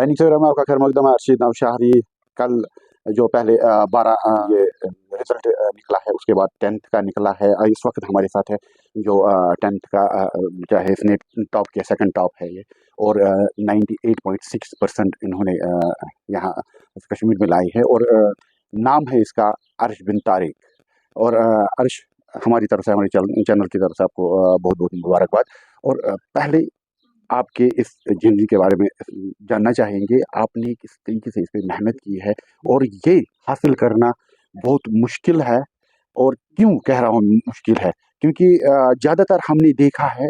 दैनिक सवेरा में आपका खैर मकदम है। अर्शीद नौशहरी कल जो पहले 12 ये रिजल्ट निकला है, उसके बाद 10th का निकला है। इस वक्त हमारे साथ है जो 10th का क्या है, इसने टॉप किया, सेकंड टॉप है ये, और 98.6% इन्होंने यहाँ कश्मीर में लाई है। और नाम है इसका अर्श बिन तारिक। और अर्श, हमारी तरफ से, हमारे चैनल की तरफ से आपको बहुत बहुत मुबारकबाद। और पहले आपके इस ज़िंदगी के बारे में जानना चाहेंगे, आपने किस तरीके से इस पे मेहनत की है और ये हासिल करना बहुत मुश्किल है। और क्यों कह रहा हूँ मुश्किल है, क्योंकि ज़्यादातर हमने देखा है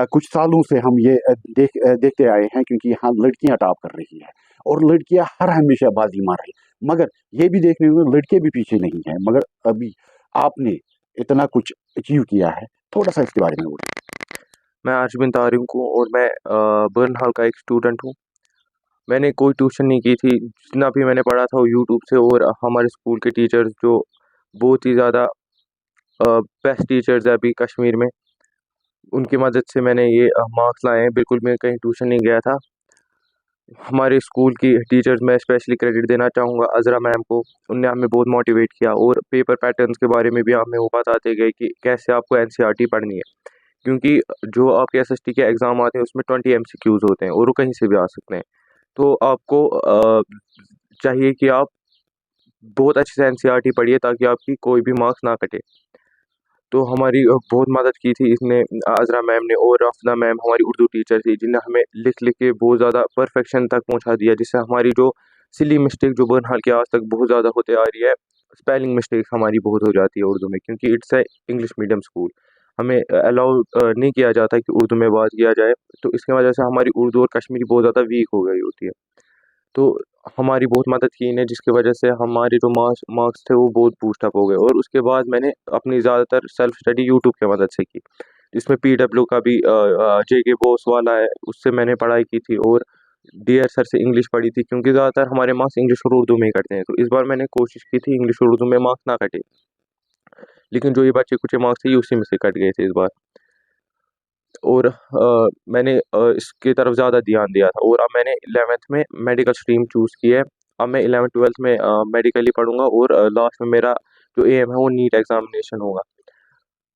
कुछ सालों से हम ये देखते आए हैं, क्योंकि यहाँ लड़कियाँ टॉप कर रही है और लड़कियाँ हर हमेशा बाजी मार रही, मगर ये भी देखने में लड़के भी पीछे नहीं हैं। मगर अभी आपने इतना कुछ अचीव किया है, थोड़ा सा इसके बारे में बोलिए। मैं अर्श बिन तारिक हूँ और मैं बर्नहाल का एक स्टूडेंट हूँ। मैंने कोई ट्यूशन नहीं की थी, जितना भी मैंने पढ़ा था वो यूट्यूब से, और हमारे स्कूल के टीचर्स जो बहुत ही ज़्यादा बेस्ट टीचर्स है अभी कश्मीर में, उनकी मदद से मैंने ये मार्क्स लाए हैं। बिल्कुल मैं कहीं ट्यूशन नहीं गया था। हमारे स्कूल की टीचर्स मैं स्पेशली क्रेडिट देना चाहूँगा अज़रा मैम को। उनने हमें बहुत मोटिवेट किया और पेपर पैटर्न्स के बारे में भी हमें वो बताते गए कि कैसे आपको एनसीईआरटी पढ़नी है, क्योंकि जो आपके एसएसटी के एग्ज़ाम आते हैं उसमें 20 एमसीक्यूज़ होते हैं और वो कहीं से भी आ सकते हैं। तो आपको चाहिए कि आप बहुत अच्छे से एनसीईआरटी पढ़िए ताकि आपकी कोई भी मार्क्स ना कटे। तो हमारी बहुत मदद की थी इसने, आज़रा मैम ने, और अफना मैम हमारी उर्दू टीचर थी, जिन्हें हमें लिख लिख के बहुत ज़्यादा परफेक्शन तक पहुंचा दिया, जिससे हमारी जो सिली मिस्टेक जो बहरहाल के आज तक बहुत ज़्यादा होते आ रही है, स्पेलिंग मिस्टेक हमारी बहुत हो जाती है उर्दू में, क्योंकि it's a English medium school. हमें अलाउ नहीं किया जाता कि उर्दू में बात किया जाए, तो इसकी वजह से हमारी उर्दू और कश्मीरी बहुत ज़्यादा वीक हो गई होती है। तो हमारी बहुत मदद की इन्हें, जिसकी वजह से हमारे जो मार्क्स थे वो बहुत बूस्ट अप हो गए। और उसके बाद मैंने अपनी ज़्यादातर सेल्फ स्टडी यूट्यूब की मदद से की, जिसमें पीडब्ल्यू का भी जेके बॉस वाला है, उससे मैंने पढ़ाई की थी, और डीआर सर से इंग्लिश पढ़ी थी, क्योंकि ज़्यादातर हमारे मार्क्स इंग्लिश और उर्दू में ही कटते हैं। तो इस बार मैंने कोशिश की थी इंग्लिश और उर्दू में मार्क्स ना कटे, लेकिन जो ये बच्चे कुछ मार्क्स थे ये उसी में से कट गए थे इस बार। और मैंने इसकी तरफ ज़्यादा ध्यान दिया था, और अब मैंने 11th में मेडिकल स्ट्रीम चूज़ की है। अब मैं 11th-12th में मेडिकल ही पढ़ूंगा, और लास्ट में मेरा जो एम है वो नीट एग्जामिनेशन होगा।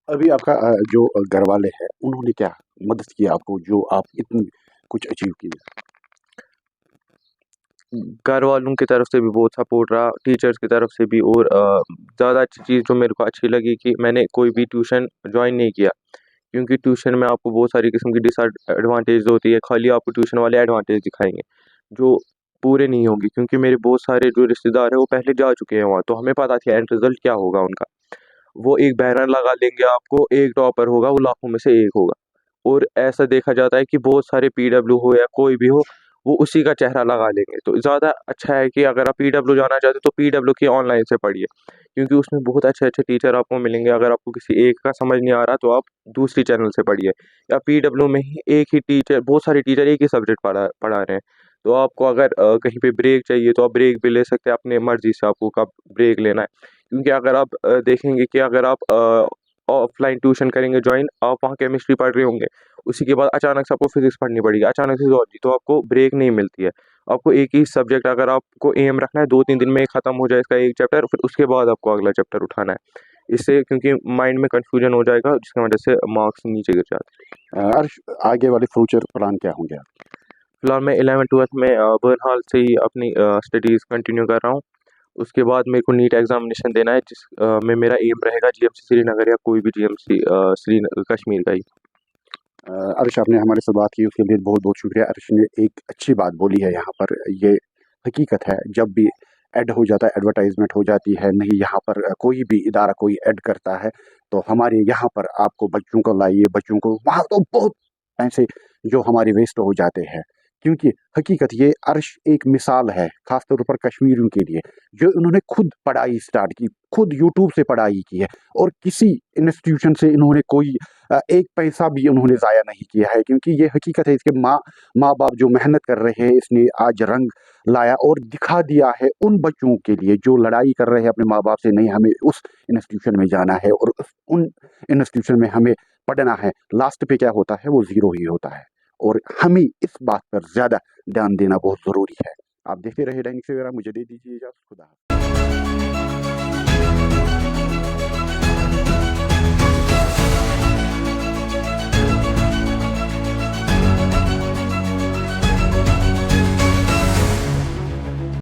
अभी आपका जो घर वाले हैं, उन्होंने क्या मदद की आपको, जो आप इतनी कुछ अचीव किए? घर वालों की तरफ से भी बहुत सपोर्ट रहा, टीचर्स की तरफ से भी, और ज़्यादा अच्छी चीज़ जो मेरे को अच्छी लगी कि मैंने कोई भी ट्यूशन ज्वाइन नहीं किया, क्योंकि ट्यूशन में आपको बहुत सारी किस्म की डिसएडवांटेज होती है। खाली आपको ट्यूशन वाले एडवांटेज दिखाएंगे जो पूरे नहीं होंगे, क्योंकि मेरे बहुत सारे जो रिश्तेदार हैं वो पहले जा चुके हैं वहाँ, तो हमें पता था एंड रिजल्ट क्या होगा उनका। वो एक बैनर लगा लेंगे, आपको एक टॉपर होगा, वो लाखों में से एक होगा। और ऐसा देखा जाता है कि बहुत सारे पीडब्ल्यू हो या कोई भी हो, वो उसी का चेहरा लगा लेंगे। तो ज़्यादा अच्छा है कि अगर आप पीडब्ल्यू जाना चाहते हो तो पीडब्ल्यू की ऑनलाइन से पढ़िए, क्योंकि उसमें बहुत अच्छे अच्छे टीचर आपको मिलेंगे। अगर आपको किसी एक का समझ नहीं आ रहा तो आप दूसरी चैनल से पढ़िए, या पीडब्ल्यू में ही एक ही टीचर, बहुत सारे टीचर एक ही सब्जेक्ट पढ़ा पढ़ा रहे हैं। तो आपको अगर कहीं पे ब्रेक चाहिए तो आप ब्रेक भी ले सकते हैं अपने मर्जी से, आपको कब ब्रेक लेना है। क्योंकि अगर आप देखेंगे कि अगर आप ऑफलाइन ट्यूशन करेंगे ज्वाइन, आप वहाँ केमिस्ट्री पढ़ रहे होंगे, उसी के बाद अचानक से आपको फिजिक्स पढ़नी पड़ेगी, अचानक से zoology, तो आपको ब्रेक नहीं मिलती है। आपको एक ही सब्जेक्ट, अगर आपको एम रखना है 2-3 दिन में ख़त्म हो जाए इसका एक चैप्टर, फिर उसके बाद आपको अगला चैप्टर उठाना है। इससे क्योंकि माइंड में कन्फ्यूजन हो जाएगा, जिसकी वजह से मार्क्स नीचे गिर जाते हैं। अर्श, आगे वाले फ्यूचर प्लान क्या होंगे आपके? फिलहाल मैं 11th-12th में बहरहाल से ही अपनी स्टडीज़ कंटिन्यू कर रहा हूँ। उसके बाद मेरे को नीट एग्जामिनेशन देना है, जिस में मेरा एम रहेगा जीएमसी श्रीनगर या कोई भी जीएमसी श्री कश्मीर का ही। अर्श, आपने हमारे साथ बात की, उसके लिए बहुत बहुत शुक्रिया। अर्श ने एक अच्छी बात बोली है यहाँ पर, ये हकीकत है। जब भी ऐड हो जाता है, एडवर्टाइजमेंट हो जाती है, नहीं यहाँ पर कोई भी इदारा कोई ऐड करता है, तो हमारे यहाँ पर आपको बच्चों को लाइए, बच्चों को, वहाँ तो बहुत पैसे जो हमारे वेस्ट हो जाते हैं। क्योंकि हकीकत ये अर्श एक मिसाल है, खास तौर पर कश्मीरियों के लिए, जो इन्होंने खुद पढ़ाई स्टार्ट की, खुद यूट्यूब से पढ़ाई की है, और किसी इंस्टीट्यूशन से इन्होंने कोई एक पैसा भी उन्होंने ज़ाया नहीं किया है। क्योंकि ये हकीकत है, इसके माँ बाप जो मेहनत कर रहे हैं, इसने आज रंग लाया और दिखा दिया है उन बच्चों के लिए जो लड़ाई कर रहे हैं अपने माँ बाप से, नहीं हमें उस इंस्टीट्यूशन में जाना है और उन इंस्टीट्यूशन में हमें पढ़ना है। लास्ट पे क्या होता है, वो ज़ीरो ही होता है। और हमें इस बात पर ज़्यादा ध्यान देना बहुत ज़रूरी है। आप देखते रहिए दैनिक सवेरा, मुझे दे दीजिए इजाज़त, खुदा हाफ़िज़।